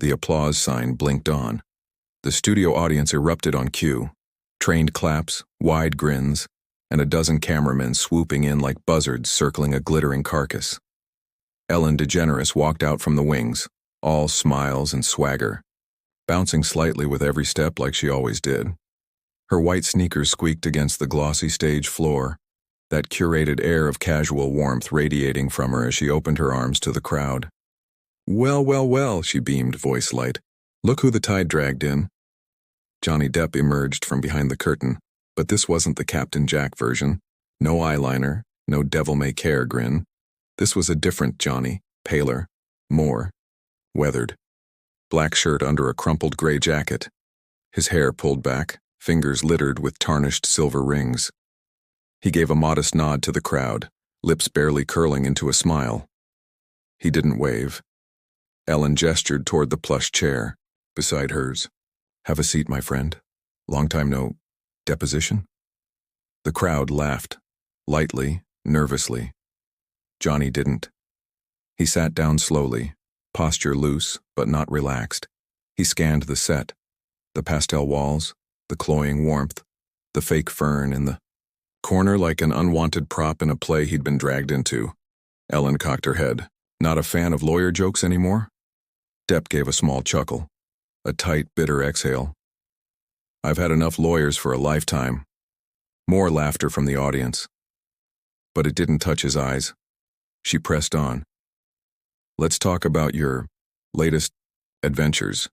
The applause sign blinked on. The studio audience erupted on cue. Trained claps, wide grins, and a dozen cameramen swooping in like buzzards circling a glittering carcass. Ellen DeGeneres walked out from the wings, all smiles and swagger, bouncing slightly with every step like she always did. Her white sneakers squeaked against the glossy stage floor, that curated air of casual warmth radiating from her as she opened her arms to the crowd. "Well, well, well," she beamed, voice light. "Look who the tide dragged in." Johnny Depp emerged from behind the curtain, but this wasn't the Captain Jack version. No eyeliner, no devil-may-care grin. This was a different Johnny, paler, more weathered. Black shirt under a crumpled gray jacket. His hair pulled back, fingers littered with tarnished silver rings. He gave a modest nod to the crowd, lips barely curling into a smile. He didn't wave. Ellen gestured toward the plush chair beside hers. "Have a seat, my friend. Long time no deposition?" The crowd laughed, lightly, nervously. Johnny didn't. He sat down slowly, posture loose but not relaxed. He scanned the set, the pastel walls, the cloying warmth, the fake fern in the corner like an unwanted prop in a play he'd been dragged into. Ellen cocked her head. "Not a fan of lawyer jokes anymore?" Depp gave a small chuckle, a tight, bitter exhale. "I've had enough lawyers for a lifetime." More laughter from the audience. But it didn't touch his eyes. She pressed on. "Let's talk about your latest adventures.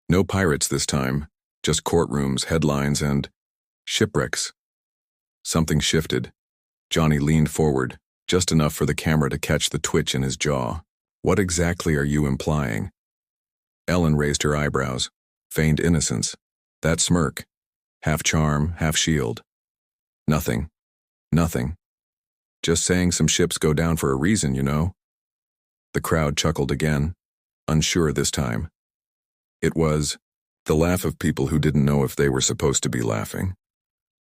No pirates this time, just courtrooms, headlines, and shipwrecks." Something shifted. Johnny leaned forward, just enough for the camera to catch the twitch in his jaw. "What exactly are you implying?" Ellen raised her eyebrows, feigned innocence. That smirk, half charm, half shield. "Nothing. Nothing. Just saying some ships go down for a reason, you know." The crowd chuckled again, unsure this time. It was the laugh of people who didn't know if they were supposed to be laughing.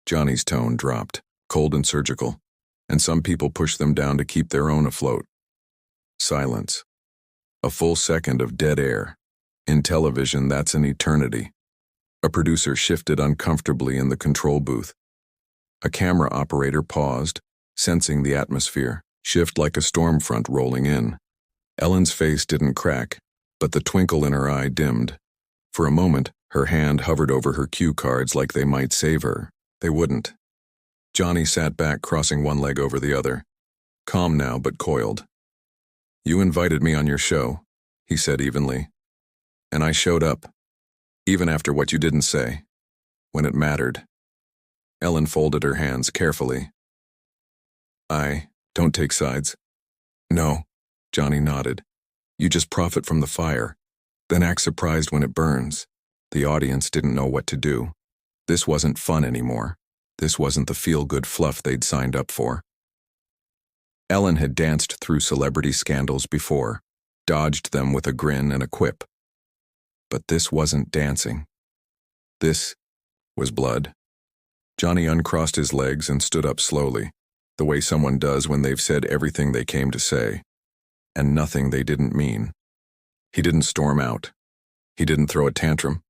Johnny's tone dropped, cold and surgical, and some people pushed them down to keep their own afloat. Silence. A full second of dead air. In television, that's an eternity. A producer shifted uncomfortably in the control booth. A camera operator paused, sensing the atmosphere shift like a storm front rolling in. Ellen's face didn't crack, but the twinkle in her eye dimmed. For a moment, her hand hovered over her cue cards like they might save her. They wouldn't. Johnny sat back, crossing one leg over the other. Calm now, but coiled. "You invited me on your show," he said evenly. "And I showed up, even after what you didn't say, when it mattered." Ellen folded her hands carefully. "I don't take sides." "No," Johnny nodded. "You just profit from the fire, then act surprised when it burns." The audience didn't know what to do. This wasn't fun anymore. This wasn't the feel-good fluff they'd signed up for. Ellen had danced through celebrity scandals before, dodged them with a grin and a quip. But this wasn't dancing. This was blood. Johnny uncrossed his legs and stood up slowly, the way someone does when they've said everything they came to say, and nothing they didn't mean. He didn't storm out. He didn't throw a tantrum.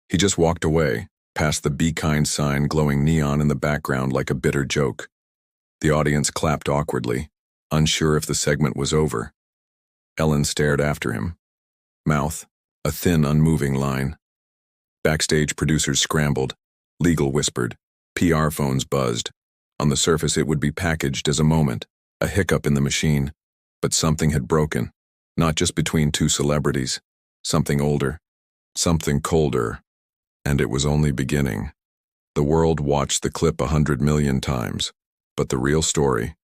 He just walked away, past the "Be Kind" sign glowing neon in the background like a bitter joke. The audience clapped awkwardly, unsure if the segment was over. Ellen stared after him. Mouth, a thin, unmoving line. Backstage producers scrambled. Legal whispered. PR phones buzzed. On the surface it would be packaged as a moment, a hiccup in the machine. But something had broken, not just between two celebrities. Something older, something colder. And it was only beginning. The world watched the clip 100 million times. But the real story,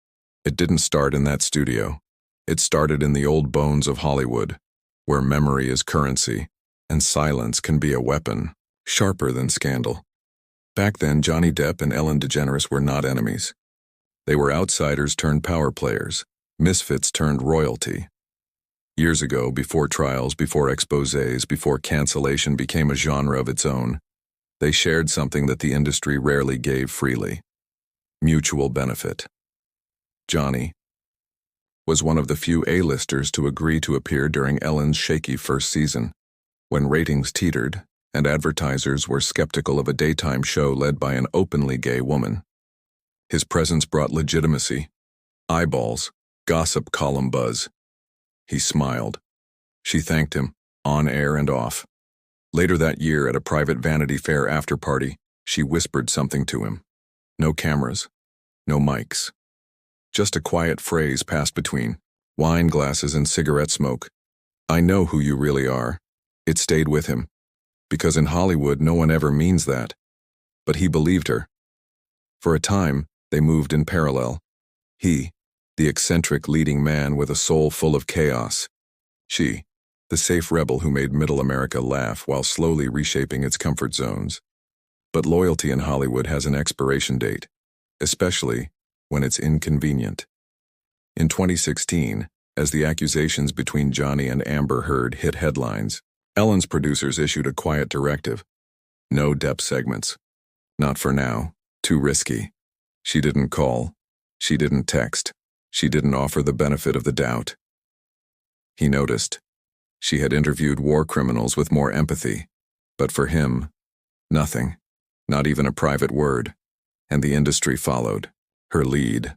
it didn't start in that studio. It started in the old bones of Hollywood, where memory is currency, and silence can be a weapon, sharper than scandal. Back then, Johnny Depp and Ellen DeGeneres were not enemies. They were outsiders turned power players, misfits turned royalty. Years ago, before trials, before exposés, before cancellation became a genre of its own, they shared something that the industry rarely gave freely: mutual benefit. Johnny was one of the few A-listers to agree to appear during Ellen's shaky first season. when ratings teetered and advertisers were skeptical of a daytime show led by an openly gay woman. His presence brought legitimacy, eyeballs, gossip column buzz. He smiled. She thanked him, on air and off. Later that year at a private Vanity Fair after-party, she whispered something to him. No cameras, no mics. Just a quiet phrase passed between wine glasses and cigarette smoke. I know who you really are. It stayed with him. Because in Hollywood, no one ever means that. But he believed her. For a time, they moved in parallel. He, the eccentric leading man with a soul full of chaos. She, the safe rebel who made middle America laugh while slowly reshaping its comfort zones. But loyalty in Hollywood has an expiration date, especially when it's inconvenient. In 2016, as the accusations between Johnny and Amber Heard hit headlines, Ellen's producers issued a quiet directive. No Depp segments. Not for now. Too risky. She didn't call. She didn't text. She didn't offer the benefit of the doubt. He noticed. She had interviewed war criminals with more empathy. But for him, nothing. Not even a private word. And the industry followed. Her lead.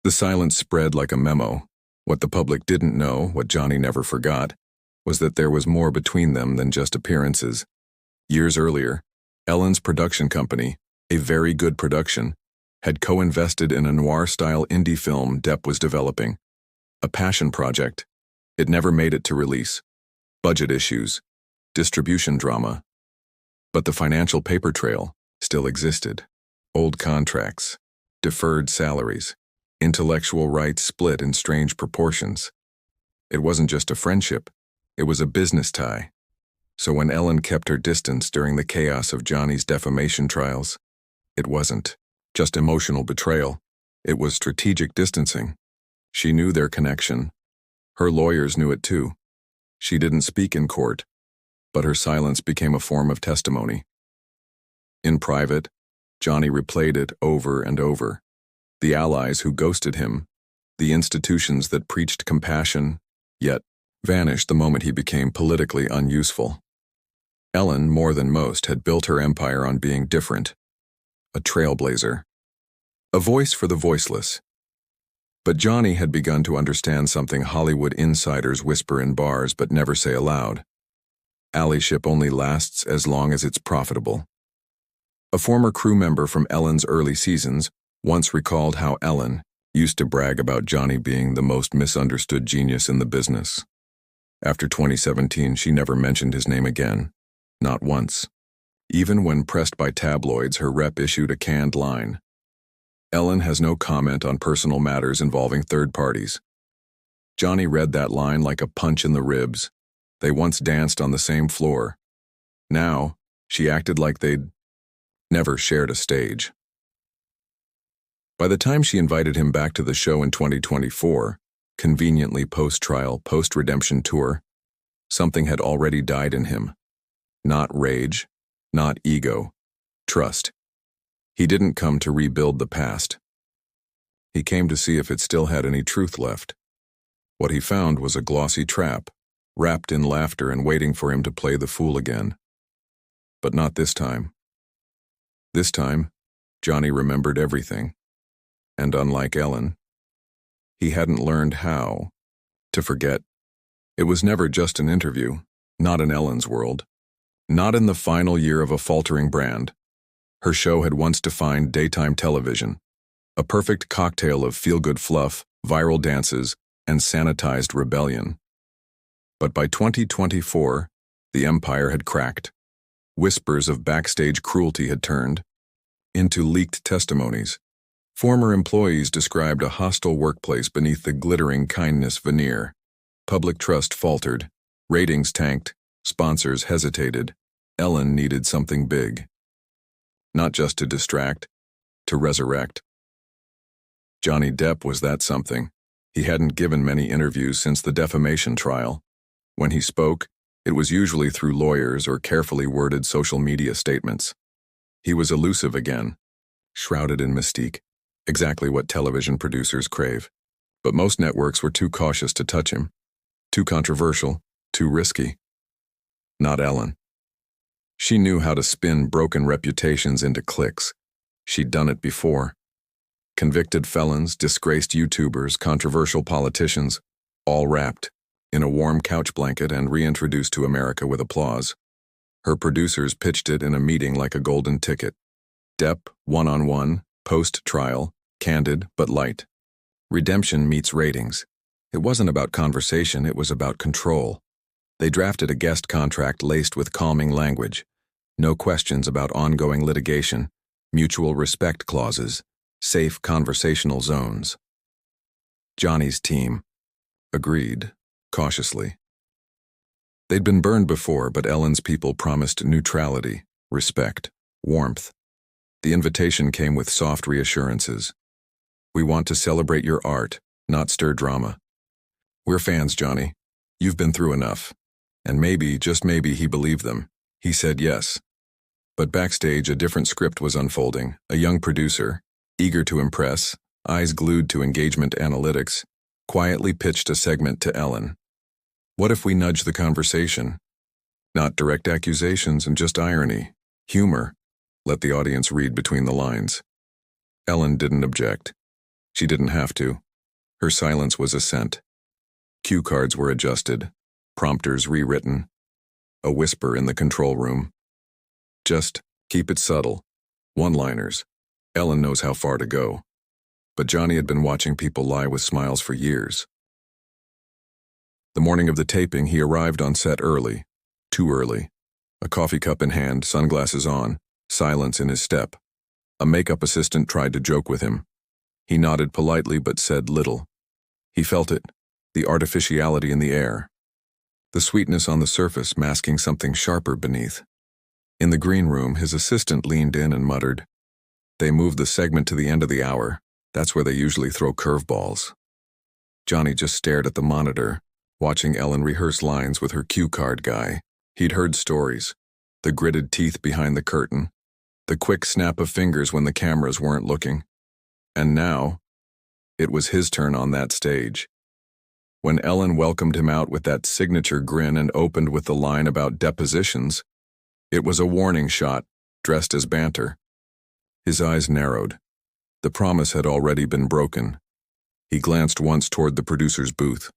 The silence spread like a memo. What the public didn't know, what Johnny never forgot, was that there was more between them than just appearances. Years earlier, Ellen's production company, a very good production, had co-invested in a noir-style indie film Depp was developing. A passion project. It never made it to release. Budget issues. Distribution drama. But the financial paper trail still existed. Old contracts. Deferred salaries. Intellectual rights split in strange proportions. It wasn't just a friendship. It was a business tie. So when Ellen kept her distance during the chaos of Johnny's defamation trials, it wasn't just emotional betrayal. It was strategic distancing. She knew their connection. Her lawyers knew it too. She didn't speak in court, but her silence became a form of testimony. In private, Johnny replayed it over and over. The allies who ghosted him, the institutions that preached compassion, yet vanished the moment he became politically unuseful. Ellen, more than most, had built her empire on being different. A trailblazer. A voice for the voiceless. But Johnny had begun to understand something Hollywood insiders whisper in bars but never say aloud. Allyship only lasts as long as it's profitable. A former crew member from Ellen's early seasons once recalled how Ellen used to brag about Johnny being the most misunderstood genius in the business. After 2017, she never mentioned his name again. Not once. Even when pressed by tabloids, her rep issued a canned line. Ellen has no comment on personal matters involving third parties. Johnny read that line like a punch in the ribs. They once danced on the same floor. Now, she acted like they'd never shared a stage. By the time she invited him back to the show in 2024, conveniently post-trial, post-redemption tour, something had already died in him. Not rage, not ego, trust. He didn't come to rebuild the past. He came to see if it still had any truth left. What he found was a glossy trap, wrapped in laughter and waiting for him to play the fool again. But not this time. This time, Johnny remembered everything. And unlike Ellen, he hadn't learned how to forget. It was never just an interview, not in Ellen's world. Not in the final year of a faltering brand. Her show had once defined daytime television, a perfect cocktail of feel-good fluff, viral dances, and sanitized rebellion. But by 2024, the empire had cracked. Whispers of backstage cruelty had turned into leaked testimonies. Former employees described a hostile workplace beneath the glittering kindness veneer. Public trust faltered. Ratings tanked. Sponsors hesitated. Ellen needed something big. Not just to distract, to resurrect. Johnny Depp was that something. He hadn't given many interviews since the defamation trial. When he spoke, it was usually through lawyers or carefully worded social media statements. He was elusive again, shrouded in mystique. Exactly what television producers crave. But most networks were too cautious to touch him. Too controversial, too risky. not Ellen. She knew how to spin broken reputations into clicks. She'd done it before. Convicted felons, disgraced YouTubers, controversial politicians, all wrapped in a warm couch blanket and reintroduced to America with applause. Her producers pitched it in a meeting like a golden ticket. Depp, one-on-one, post-trial, candid but light. Redemption meets ratings. It wasn't about conversation, it was about control. They drafted a guest contract laced with calming language. No questions about ongoing litigation, mutual respect clauses, safe conversational zones. Johnny's team agreed, cautiously. They'd been burned before, but Ellen's people promised neutrality, respect, warmth. The invitation came with soft reassurances. We want to celebrate your art, not stir drama. We're fans, Johnny. You've been through enough. And maybe, just maybe, he believed them. He said yes. But backstage, a different script was unfolding. A young producer, eager to impress, eyes glued to engagement analytics, quietly pitched a segment to Ellen. What if we nudge the conversation? Not direct accusations and just irony, humor. Let the audience read between the lines. Ellen didn't object. She didn't have to. Her silence was assent. Cue cards were adjusted, prompters rewritten. A whisper in the control room. Just keep it subtle. One-liners. Ellen knows how far to go. But Johnny had been watching people lie with smiles for years. The morning of the taping, he arrived on set early. Too early. A coffee cup in hand, sunglasses on, silence in his step. A makeup assistant tried to joke with him. He nodded politely but said little. He felt it, the artificiality in the air. The sweetness on the surface masking something sharper beneath. In the green room, his assistant leaned in and muttered, "They moved the segment to the end of the hour. That's where they usually throw curveballs." Johnny just stared at the monitor, watching Ellen rehearse lines with her cue card guy. He'd heard stories. The gritted teeth behind the curtain. The quick snap of fingers when the cameras weren't looking. And now, it was his turn on that stage. When Ellen welcomed him out with that signature grin and opened with the line about depositions, it was a warning shot, dressed as banter. His eyes narrowed. The promise had already been broken. He glanced once toward the producer's booth.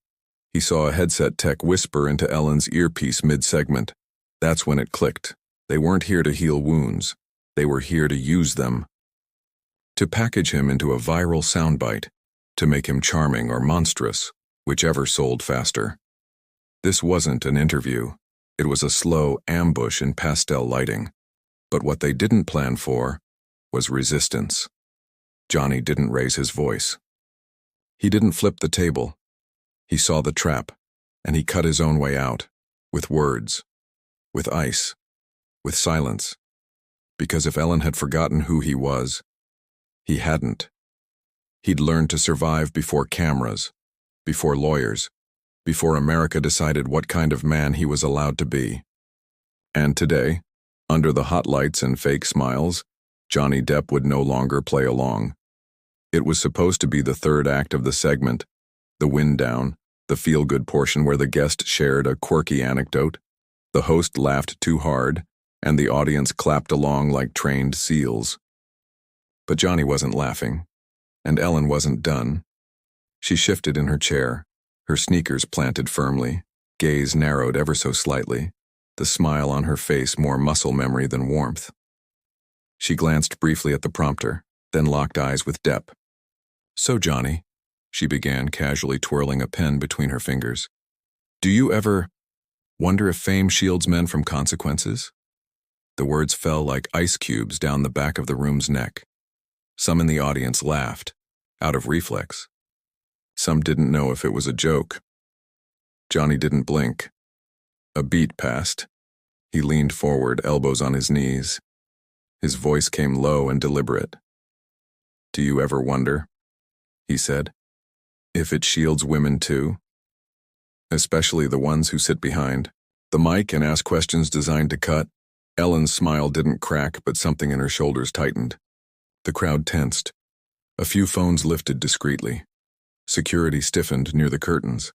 He saw a headset tech whisper into Ellen's earpiece mid-segment. That's when it clicked. They weren't here to heal wounds. They were here to use them. To package him into a viral soundbite. To make him charming or monstrous, whichever sold faster. This wasn't an interview. It was a slow ambush in pastel lighting. But what they didn't plan for was resistance. Johnny didn't raise his voice. He didn't flip the table. He saw the trap, and he cut his own way out, with words, with ice, with silence. Because if Ellen had forgotten who he was, he hadn't. He'd learned to survive before cameras, before lawyers, before America decided what kind of man he was allowed to be. And today, under the hot lights and fake smiles, Johnny Depp would no longer play along. It was supposed to be the third act of the segment, the wind down, the feel-good portion where the guest shared a quirky anecdote. The host laughed too hard, and the audience clapped along like trained seals. But Johnny wasn't laughing, and Ellen wasn't done. She shifted in her chair, her sneakers planted firmly, gaze narrowed ever so slightly, the smile on her face more muscle memory than warmth. She glanced briefly at the prompter, then locked eyes with Depp. "So, Johnny," she began, casually twirling a pen between her fingers, "do you ever wonder if fame shields men from consequences?" The words fell like ice cubes down the back of the room's neck. Some in the audience laughed, out of reflex. Some didn't know if it was a joke. Johnny didn't blink. A beat passed. He leaned forward, elbows on his knees. His voice came low and deliberate. "Do you ever wonder," he said, "if it shields women too? Especially the ones who sit behind the mic and ask questions designed to cut." Ellen's smile didn't crack, but something in her shoulders tightened. The crowd tensed. A few phones lifted discreetly. Security stiffened near the curtains.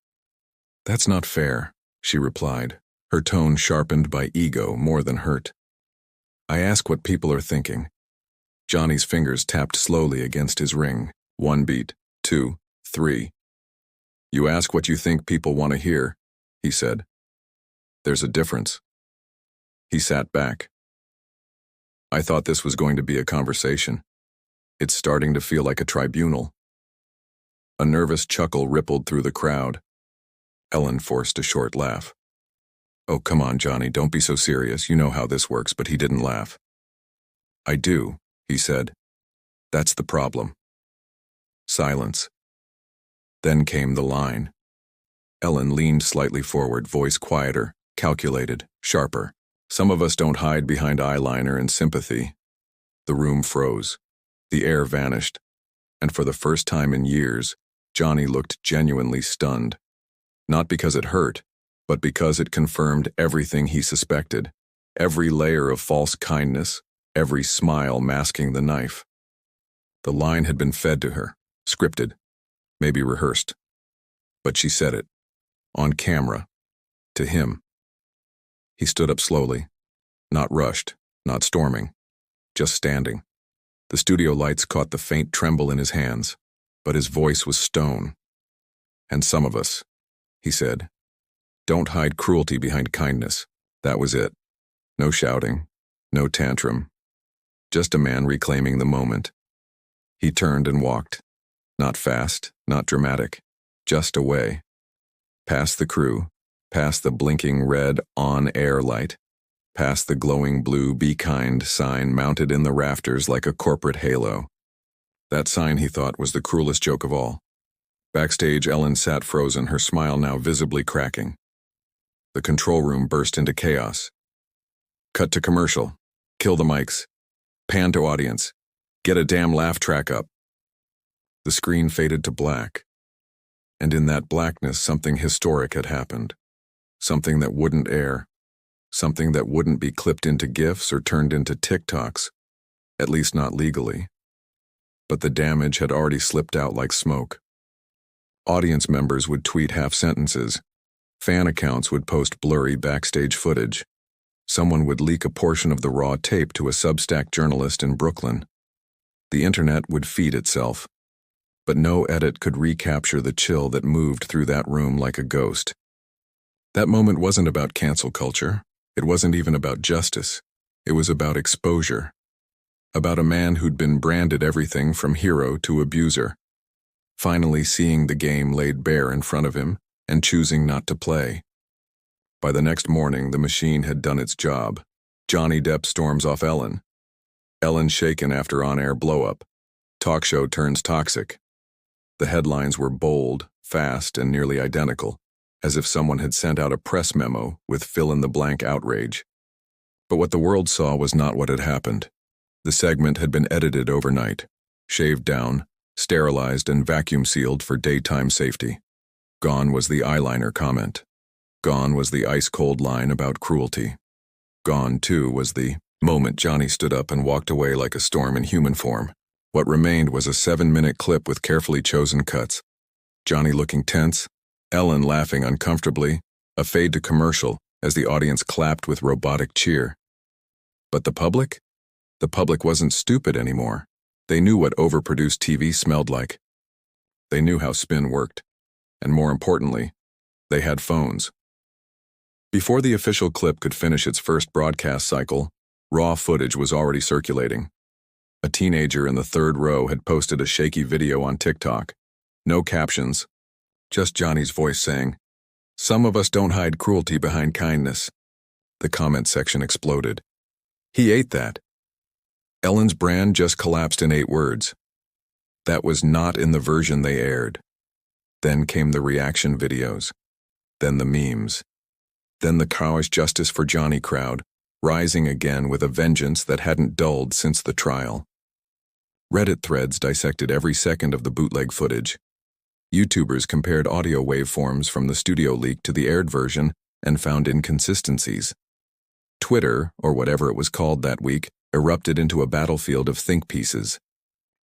"That's not fair," she replied, her tone sharpened by ego more than hurt. I ask what people are thinking. Johnny's fingers tapped slowly against his ring. 1 beat, 2, 3. You ask what you think people want to hear, he said. There's a difference. He sat back. I thought this was going to be a conversation. It's starting to feel like a tribunal. A nervous chuckle rippled through the crowd. Ellen forced a short laugh. Oh, come on, Johnny, don't be so serious. You know how this works, but he didn't laugh. I do, he said. That's the problem. Silence. Then came the line. Ellen leaned slightly forward, voice quieter, calculated, sharper. Some of us don't hide behind eyeliner and sympathy. The room froze. The air vanished. And for the first time in years, Johnny looked genuinely stunned. Not because it hurt, but because it confirmed everything he suspected. Every layer of false kindness, every smile masking the knife. The line had been fed to her, scripted, maybe rehearsed. But she said it, on camera, to him. He stood up slowly, not rushed, not storming, just standing. The studio lights caught the faint tremble in his hands, but his voice was stone. And some of us, he said, don't hide cruelty behind kindness. That was it. No shouting, no tantrum, just a man reclaiming the moment. He turned and walked, not fast, not dramatic, just away. Past the crew, past the blinking red on-air light, past the glowing blue "Be Kind" sign mounted in the rafters like a corporate halo. That sign, he thought, was the cruelest joke of all. Backstage, Ellen sat frozen, her smile now visibly cracking. The control room burst into chaos. Cut to commercial. Kill the mics. Pan to audience. Get a damn laugh track up. The screen faded to black. And in that blackness, something historic had happened. Something that wouldn't air. Something that wouldn't be clipped into GIFs or turned into TikToks. At least not legally. But the damage had already slipped out like smoke. Audience members would tweet half sentences. Fan accounts would post blurry backstage footage. Someone would leak a portion of the raw tape to a Substack journalist in Brooklyn. The internet would feed itself. But no edit could recapture the chill that moved through that room like a ghost. That moment wasn't about cancel culture. It wasn't even about justice. It was about exposure. About a man who'd been branded everything from hero to abuser. Finally seeing the game laid bare in front of him and choosing not to play. By the next morning, the machine had done its job. Johnny Depp storms off Ellen. Ellen shaken after on-air blow-up. Talk show turns toxic. The headlines were bold, fast, and nearly identical, as if someone had sent out a press memo with fill-in-the-blank outrage. But what the world saw was not what had happened. The segment had been edited overnight, shaved down, sterilized and vacuum-sealed for daytime safety. Gone was the eyeliner comment. Gone was the ice-cold line about cruelty. Gone, too, was the moment Johnny stood up and walked away like a storm in human form. What remained was a 7-minute clip with carefully chosen cuts. Johnny looking tense, Ellen laughing uncomfortably, a fade to commercial as the audience clapped with robotic cheer. But the public? The public wasn't stupid anymore. They knew what overproduced TV smelled like. They knew how spin worked. And more importantly, they had phones. Before the official clip could finish its first broadcast cycle, raw footage was already circulating. A teenager in the third row had posted a shaky video on TikTok. No captions, just Johnny's voice saying, "Some of us don't hide cruelty behind kindness." The comment section exploded. He ate that. Ellen's brand just collapsed in 8 words. That was not in the version they aired. Then came the reaction videos. Then the memes. Then the "Cow's Justice for Johnny" crowd, rising again with a vengeance that hadn't dulled since the trial. Reddit threads dissected every second of the bootleg footage. YouTubers compared audio waveforms from the studio leak to the aired version and found inconsistencies. Twitter, or whatever it was called that week, erupted into a battlefield of think pieces.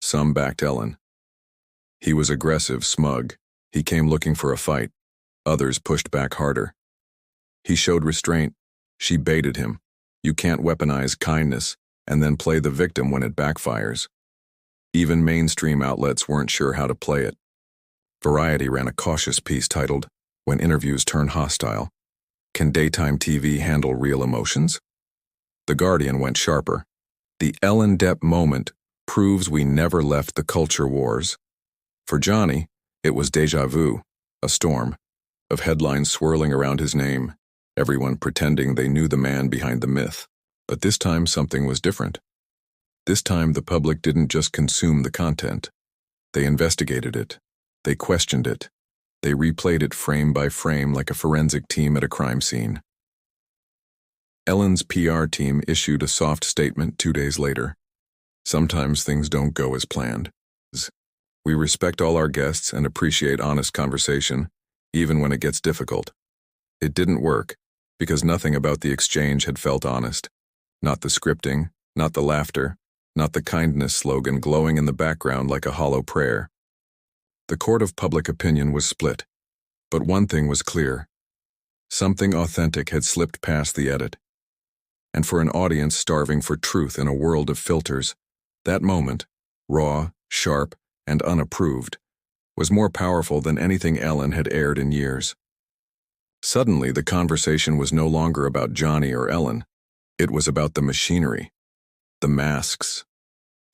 Some backed Ellen. He was aggressive, smug. He came looking for a fight. Others pushed back harder. He showed restraint. She baited him. You can't weaponize kindness and then play the victim when it backfires. Even mainstream outlets weren't sure how to play it. Variety ran a cautious piece titled, "When Interviews Turn Hostile. Can Daytime TV Handle Real Emotions?" The Guardian went sharper. "The Ellen Depp moment proves we never left the culture wars." For Johnny, it was déjà vu, a storm, of headlines swirling around his name, everyone pretending they knew the man behind the myth. But this time something was different. This time the public didn't just consume the content. They investigated it. They questioned it. They replayed it frame by frame like a forensic team at a crime scene. Ellen's PR team issued a soft statement 2 days later. "Sometimes things don't go as planned. We respect all our guests and appreciate honest conversation, even when it gets difficult." It didn't work, because nothing about the exchange had felt honest. Not the scripting, not the laughter, not the kindness slogan glowing in the background like a hollow prayer. The court of public opinion was split, but one thing was clear. Something authentic had slipped past the edit. And for an audience starving for truth in a world of filters, that moment, raw, sharp, and unapproved, was more powerful than anything Ellen had aired in years. Suddenly, the conversation was no longer about Johnny or Ellen. It was about the machinery, the masks,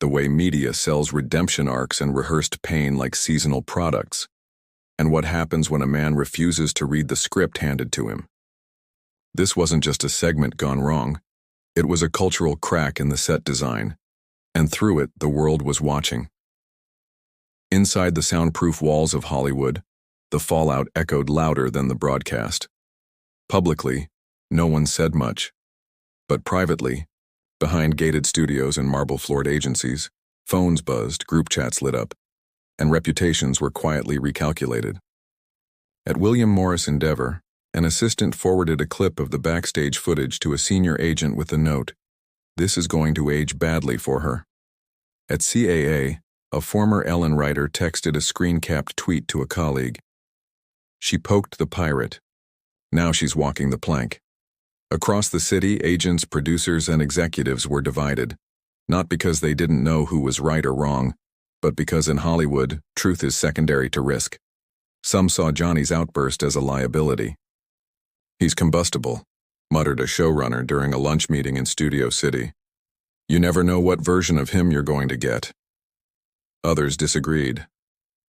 the way media sells redemption arcs and rehearsed pain like seasonal products, and what happens when a man refuses to read the script handed to him. This wasn't just a segment gone wrong. It was a cultural crack in the set design, and through it, the world was watching. Inside the soundproof walls of Hollywood, the fallout echoed louder than the broadcast. Publicly, no one said much, but privately, behind gated studios and marble-floored agencies, phones buzzed, group chats lit up, and reputations were quietly recalculated. At William Morris Endeavor, an assistant forwarded a clip of the backstage footage to a senior agent with the note, "This is going to age badly for her." At CAA, a former Ellen writer texted a screen-capped tweet to a colleague. "She poked the pirate. Now she's walking the plank." Across the city, agents, producers, and executives were divided, not because they didn't know who was right or wrong, but because in Hollywood, truth is secondary to risk. Some saw Johnny's outburst as a liability. "He's combustible," muttered a showrunner during a lunch meeting in Studio City. "You never know what version of him you're going to get." Others disagreed.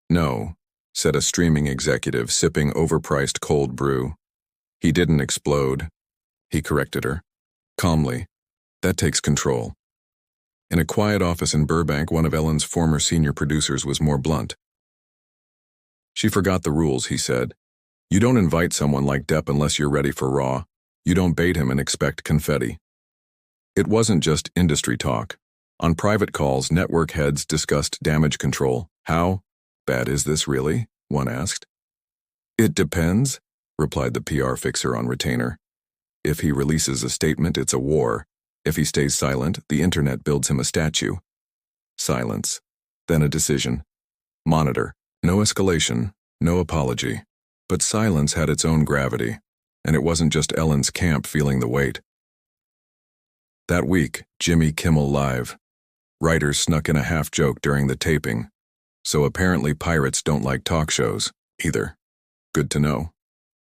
"No," said a streaming executive sipping overpriced cold brew. "He didn't explode." He corrected her, calmly. "That takes control." In a quiet office in Burbank, one of Ellen's former senior producers was more blunt. "She forgot the rules," he said. "You don't invite someone like Depp unless you're ready for raw. You don't bait him and expect confetti." It wasn't just industry talk. On private calls, network heads discussed damage control. "How bad is this really?" one asked. "It depends," replied the PR fixer on retainer. "If he releases a statement, it's a war. If he stays silent, the internet builds him a statue." Silence. Then a decision. Monitor. No escalation, no apology. But silence had its own gravity, and it wasn't just Ellen's camp feeling the weight. That week, Jimmy Kimmel Live. Writers snuck in a half-joke during the taping. So apparently pirates don't like talk shows, either. Good to know.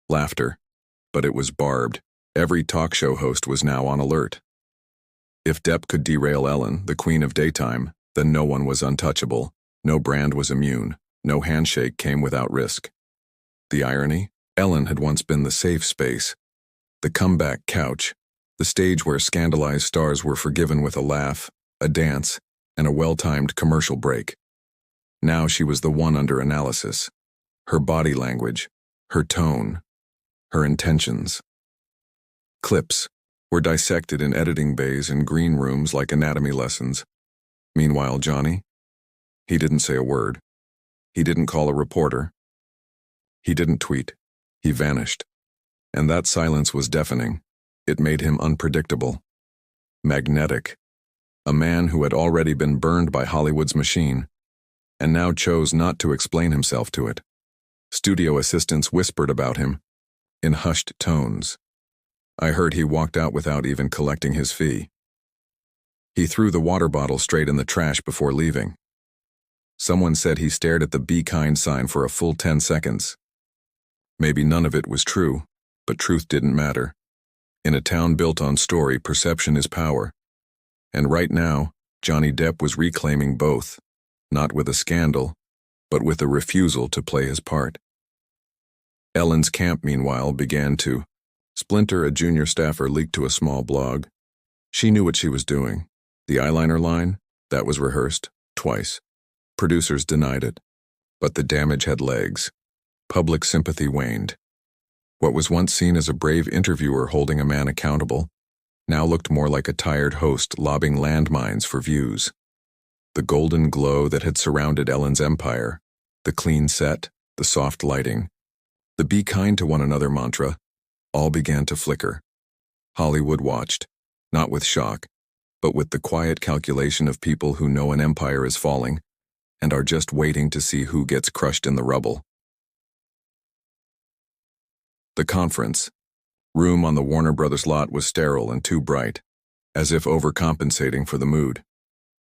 Laughter. But it was barbed. Every talk show host was now on alert. If Depp could derail Ellen, the queen of daytime, then no one was untouchable. No brand was immune. No handshake came without risk. The irony? Ellen had once been the safe space, the comeback couch, the stage where scandalized stars were forgiven with a laugh, a dance, and a well-timed commercial break. Now she was the one under analysis. Her body language, her tone, her intentions. Clips were dissected in editing bays and green rooms like anatomy lessons. Meanwhile, Johnny? He didn't say a word. He didn't call a reporter. He didn't tweet. He vanished. And that silence was deafening. It made him unpredictable. Magnetic. A man who had already been burned by Hollywood's machine, and now chose not to explain himself to it. Studio assistants whispered about him, in hushed tones, I heard he walked out without even collecting his fee. He threw the water bottle straight in the trash before leaving. Someone said he stared at the "Be Kind" sign for a full 10 seconds. Maybe none of it was true, but truth didn't matter. In a town built on story, perception is power. And right now, Johnny Depp was reclaiming both, not with a scandal, but with a refusal to play his part. Ellen's camp, meanwhile, began to splinter. A junior staffer leaked to a small blog. She knew what she was doing. The eyeliner line, that was rehearsed, twice. Producers denied it. But the damage had legs. Public sympathy waned. What was once seen as a brave interviewer holding a man accountable now looked more like a tired host lobbing landmines for views. The golden glow that had surrounded Ellen's empire, the clean set, the soft lighting, the "Be Kind to One Another" mantra, all began to flicker. Hollywood watched, not with shock, but with the quiet calculation of people who know an empire is falling and are just waiting to see who gets crushed in the rubble. The conference room on the Warner Brothers lot was sterile and too bright, as if overcompensating for the mood.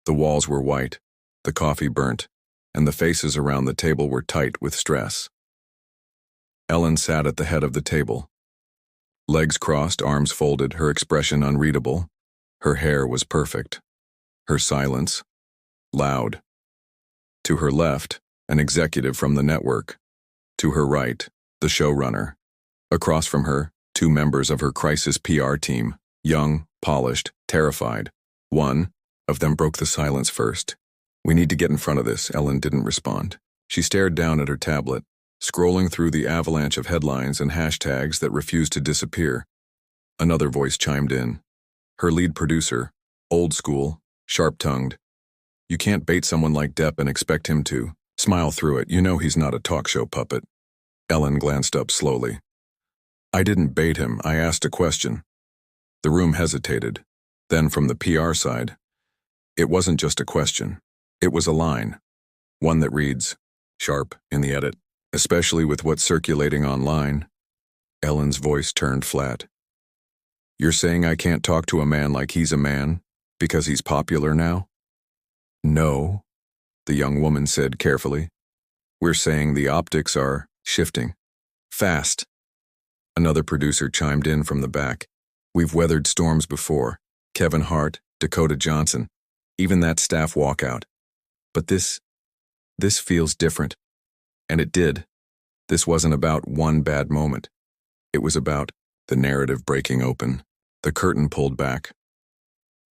The walls were white, the coffee burnt, and the faces around the table were tight with stress. Ellen sat at the head of the table. Legs crossed, arms folded, her expression unreadable. Her hair was perfect. Her silence, loud. To her left, an executive from the network. To her right, the showrunner. Across from her, 2 members of her crisis PR team, young, polished, terrified. One of them broke the silence first. "We need to get in front of this." Ellen didn't respond. She stared down at her tablet, scrolling through the avalanche of headlines and hashtags that refused to disappear. Another voice chimed in. Her lead producer, old school, sharp-tongued. "You can't bait someone like Depp and expect him to smile through it. You know he's not a talk show puppet." Ellen glanced up slowly. "I didn't bait him, I asked a question." The room hesitated. Then from the PR side, "It wasn't just a question. It was a line. One that reads, sharp in the edit, especially with what's circulating online." Ellen's voice turned flat. "You're saying I can't talk to a man like he's a man, because he's popular now?" "No," the young woman said carefully. "We're saying the optics are shifting. Fast." Another producer chimed in from the back. "We've weathered storms before. Kevin Hart, Dakota Johnson, even that staff walkout. But this feels different." And it did. This wasn't about one bad moment. It was about the narrative breaking open, the curtain pulled back.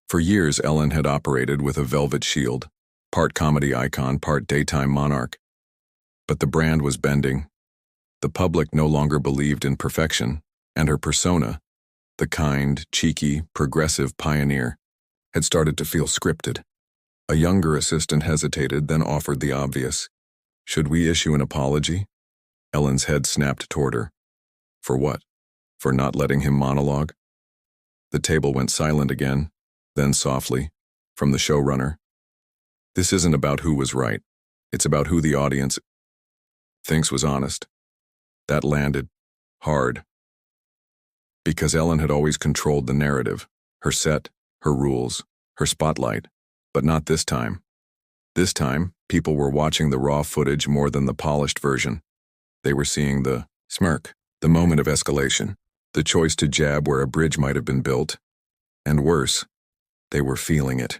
For years, Ellen had operated with a velvet shield, part comedy icon, part daytime monarch. But the brand was bending. The public no longer believed in perfection, and her persona, the kind, cheeky, progressive pioneer, had started to feel scripted. A younger assistant hesitated, then offered the obvious. "Should we issue an apology?" Ellen's head snapped toward her. For what? For not letting him monologue? The table went silent again, then softly, from the showrunner. "This isn't about who was right. It's about who the audience thinks was honest." That landed hard. Because Ellen had always controlled the narrative, her set, her rules, her spotlight, but not this time. This time, people were watching the raw footage more than the polished version. They were seeing the smirk, the moment of escalation, the choice to jab where a bridge might have been built. And worse, they were feeling it.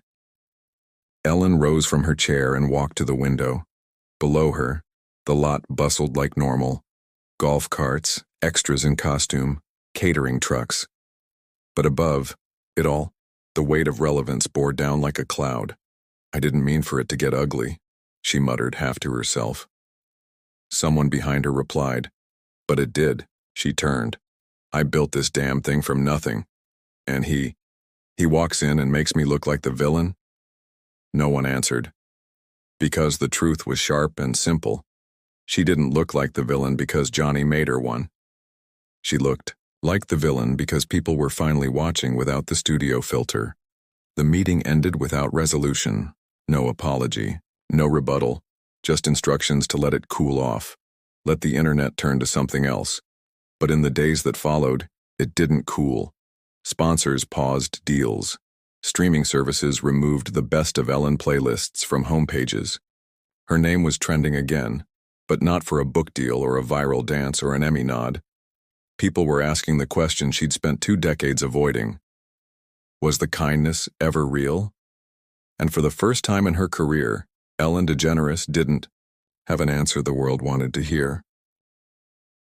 Ellen rose from her chair and walked to the window. Below her, the lot bustled like normal. Golf carts, extras in costume, catering trucks. But above it all, the weight of relevance bore down like a cloud. "I didn't mean for it to get ugly," she muttered half to herself. Someone behind her replied, "But it did." She turned. "I built this damn thing from nothing. And he walks in and makes me look like the villain?" No one answered. Because the truth was sharp and simple. She didn't look like the villain because Johnny made her one. She looked like the villain because people were finally watching without the studio filter. The meeting ended without resolution, no apology, no rebuttal, just instructions to let it cool off, let the internet turn to something else. But in the days that followed, It didn't cool. Sponsors paused deals. Streaming services removed the best of Ellen playlists from homepages. Her name was trending again, but not for a book deal or a viral dance or an Emmy nod. People were asking the question she'd spent 2 decades avoiding. Was the kindness ever real? And for the first time in her career, Ellen DeGeneres didn't have an answer the world wanted to hear.